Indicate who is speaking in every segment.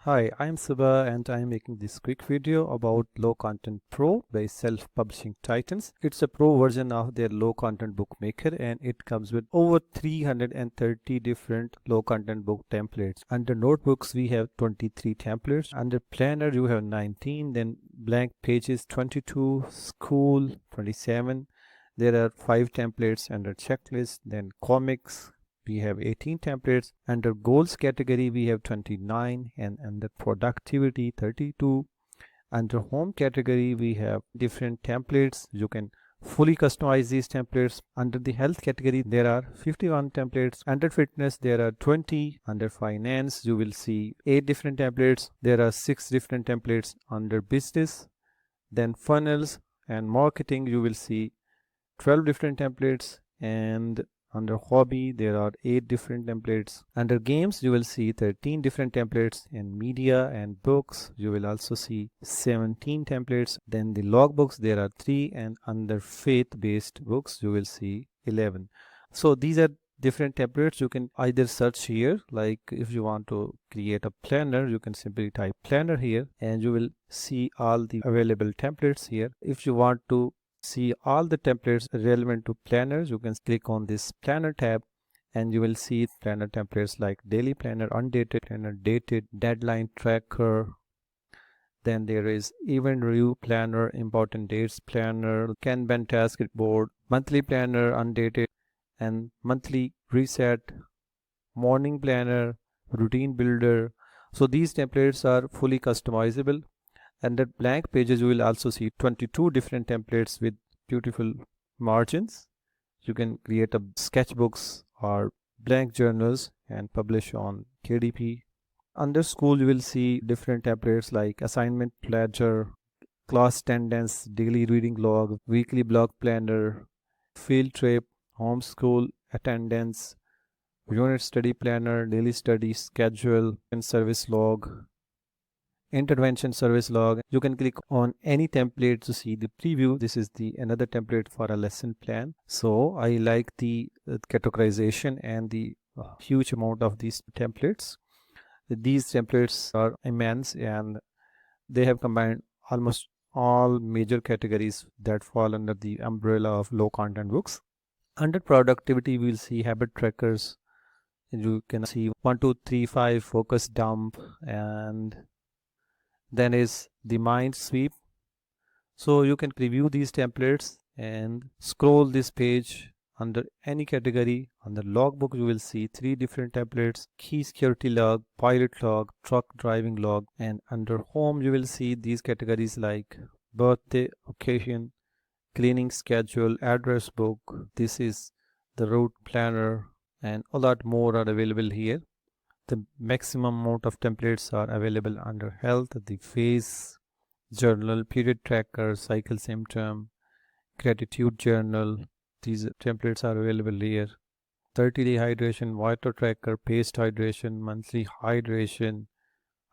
Speaker 1: Hi, I'm Subha and I'm making this quick video about Low Content Pro by self-publishing Titans. It's a pro version of their low content bookmaker and it comes with over 330 different low content book templates. Under notebooks we have 23 templates. Under planner you have 19, then blank pages 22, school 27. There are 5 templates under checklist, then comics we have 18 templates. Under goals category we have 29, and under productivity 32. Under home category we have different templates. You can fully customize these templates. Under the health category there are 51 templates. Under fitness there are 20. Under finance you will see 8 different templates. There are 6 different templates. Under business, then funnels and marketing, you will see 12 different templates. And under hobby there are 8 different templates. Under games you will see 13 different templates. In media and books you will also see 17 templates. Then the logbooks there are 3, and under faith-based books you will see 11. So these are different templates. You can either search here, like if you want to create a planner you can simply type planner here and you will see all the available templates here. If you want to see all the templates relevant to planners, you can click on this planner tab and you will see planner templates like daily planner, undated planner, dated, deadline tracker. Then there is event review planner, important dates planner, Kanban task board, monthly planner, undated, and monthly reset, morning planner, routine builder. So these templates are fully customizable. Under blank pages you will also see 22 different templates with beautiful margins. You can create a sketchbooks or blank journals and publish on KDP. Under school you will see different templates like assignment ledger, class attendance, daily reading log, weekly blog planner, field trip, homeschool attendance, unit study planner, daily study schedule, and service log, intervention service log. You can click on any template to see the preview. This is the another template for a lesson plan. So I like the categorization and the huge amount of these templates. These templates are immense and they have combined almost all major categories that fall under the umbrella of low content books. Under productivity we will see habit trackers. You can see 1 2 3 5 focus dump, and then is the mind sweep. So you can preview these templates and scroll this page. Under any category, under logbook you will see 3 different templates: key security log, pilot log, truck driving log. And under home you will see these categories like birthday, occasion, cleaning schedule, address book. This is the route planner, and a lot more are available here. The maximum amount of templates are available under health, the phase journal, period tracker, cycle symptom, gratitude journal. These templates are available here. 30-day hydration, water tracker, paced hydration, monthly hydration,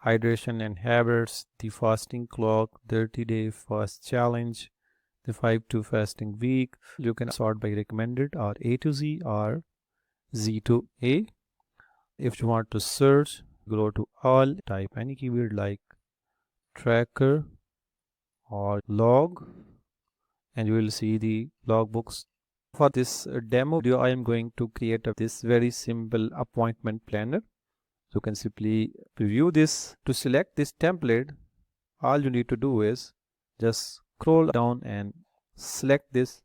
Speaker 1: hydration and habits, the fasting clock, 30-day fast challenge, the 5-2 fasting week. You can sort by recommended or A to Z or Z to A. If you want to search, go to all, type any keyword like tracker or log, and you will see the logbooks. For this demo video, I am going to create this very simple appointment planner. You can simply preview this. To select this template, all you need to do is just scroll down and select this,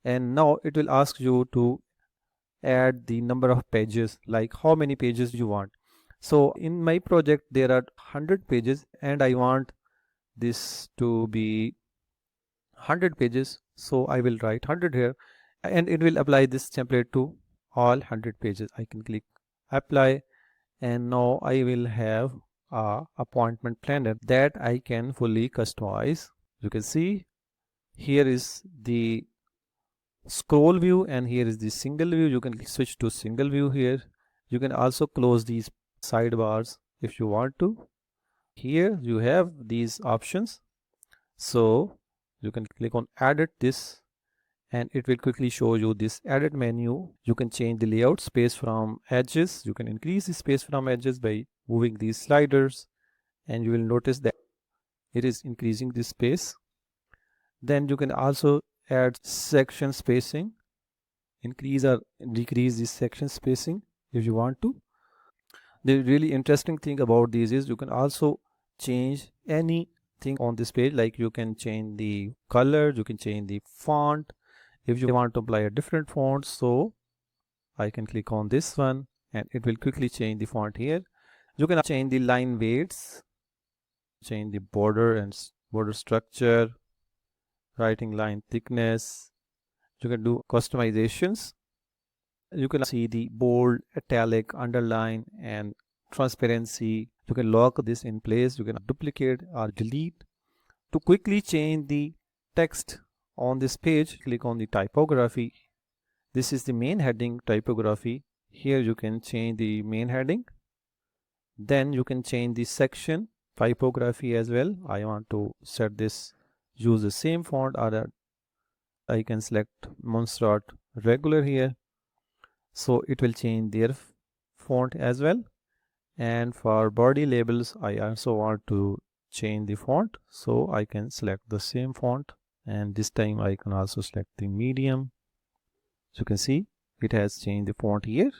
Speaker 1: and now it will ask you to add the number of pages, like how many pages you want. So in my project there are 100 pages and I want this to be 100 pages, so I will write 100 here and it will apply this template to all 100 pages. I can click apply, and now I will have a appointment planner that I can fully customize. You can see here is the scroll view and here is the single view. You can switch to single view here. You can also close these sidebars if you want to. Here you have these options, so you can click on edit this and it will quickly show you this edit menu. You can change the layout, space from edges. You can increase the space from edges by moving these sliders. and you will notice that it is increasing the space. Then you can also add section spacing, increase or decrease this section spacing if you want to. The really interesting thing about these is you can also change anything on this page, like you can change the color, you can change the font. If you want to apply a different font, so I can click on this one and it will quickly change the font here. You can change the line weights, change the border and border structure, writing line thickness. You can do customizations. You can see the bold, italic, underline and transparency. You can lock this in place. You can duplicate or delete. To quickly change the text on this page, click on the typography. This is the main heading typography. Here you can change the main heading. Then you can change the section typography as well. I want to set this, use the same font, or I can select Monstrat regular here. So it will change their font as well. And for body labels, I also want to change the font, so I can select the same font, and this time I can also select the medium. So you can see it has changed the font here.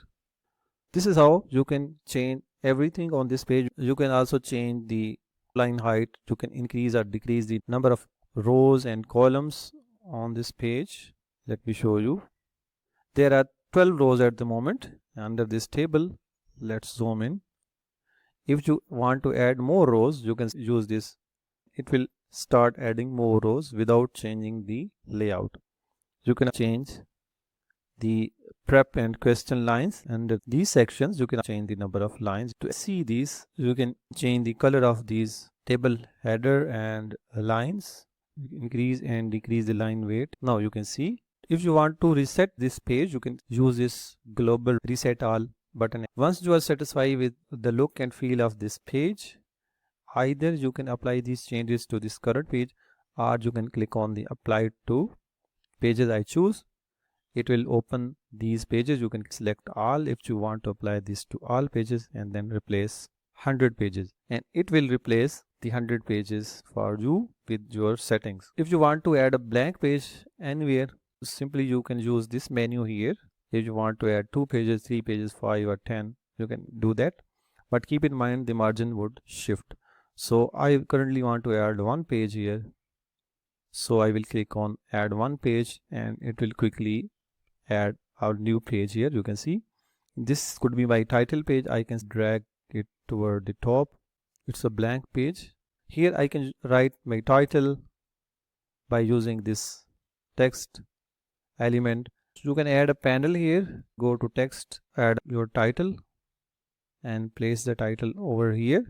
Speaker 1: This is how you can change everything on this page. You can also change the line height. You can increase or decrease the number of rows and columns on this page. Let me show you. There are 12 rows at the moment under this table. Let's zoom in. If you want to add more rows, you can use this. It will start adding more rows without changing the layout. You can change the prep and question lines. Under these sections, you can change the number of lines. To see these, you can change the color of these table header and lines. Increase and decrease the line weight. Now you can see, if you want to reset this page, you can use this global reset all button. Once you are satisfied with the look and feel of this page, either you can apply these changes to this current page, or you can click on the apply to pages I choose. It will open these pages. You can select all if you want to apply this to all pages, and then replace 100 pages, and it will replace the 100 pages for you with your settings. If you want to add a blank page anywhere, simply you can use this menu here. If you want to add 2 pages, 3 pages, 5 or 10, you can do that, but keep in mind the margin would shift. So I currently want to add 1 page here, so I will click on add 1 page, and it will quickly add our new page here. You can see this could be my title page. I can drag it toward the top. It's a blank page. Here I can write my title by using this text element. You can add a panel here. Go to text, add your title and place the title over here,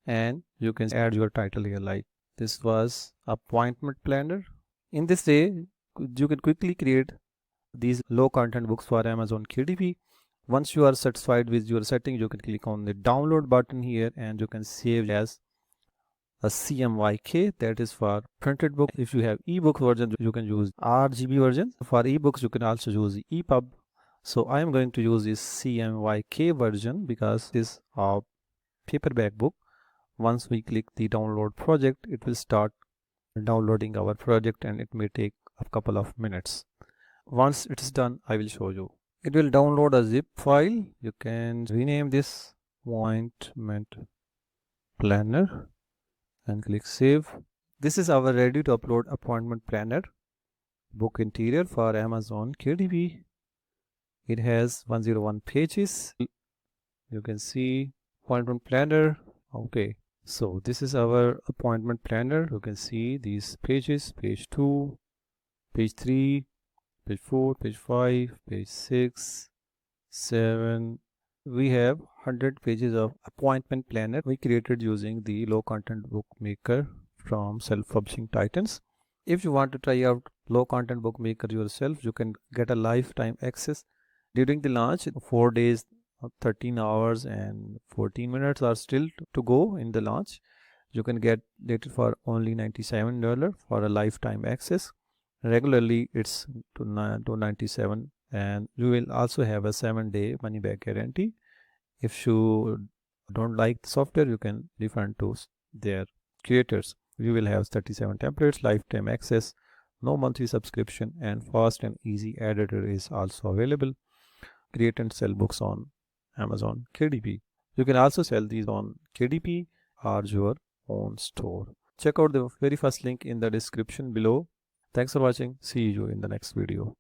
Speaker 1: and you can add your title here, like this was appointment planner. In this way you can quickly create these low content books for Amazon KDP. Once you are satisfied with your setting, you can click on the download button here, and you can save as a CMYK, that is for printed book. If you have ebook version, you can use RGB version. For ebooks, you can also use EPUB. So I am going to use this CMYK version because this is a paperback book. Once we click the download project, it will start downloading our project, and it may take a couple of minutes. Once it is done, I will show you. It will download a zip file. You can rename this appointment planner and click save. This is our ready to upload appointment planner book interior for Amazon KDP. It has 101 pages. You can see appointment planner. Okay, so this is our appointment planner. You can see these pages: page 2, page 3, page 4, page 5, page 6, 7. We have 100 pages of appointment planner we created using the low content bookmaker from self-publishing titans. If you want to try out low content bookmaker yourself, you can get a lifetime access. During the launch, 4 days, 13 hours and 14 minutes are still to go in the launch. You can get it for only $97 for a lifetime access. Regularly it's to $97, and you will also have a 7-day money back guarantee if you don't like the software, you can refund to their creators. You will have 37 templates, lifetime access, no monthly subscription, and fast and easy editor is also available. Create and sell books on Amazon KDP. You can also sell these on KDP or your own store. Check out the very first link in the description below. Thanks for watching. See you in the next video.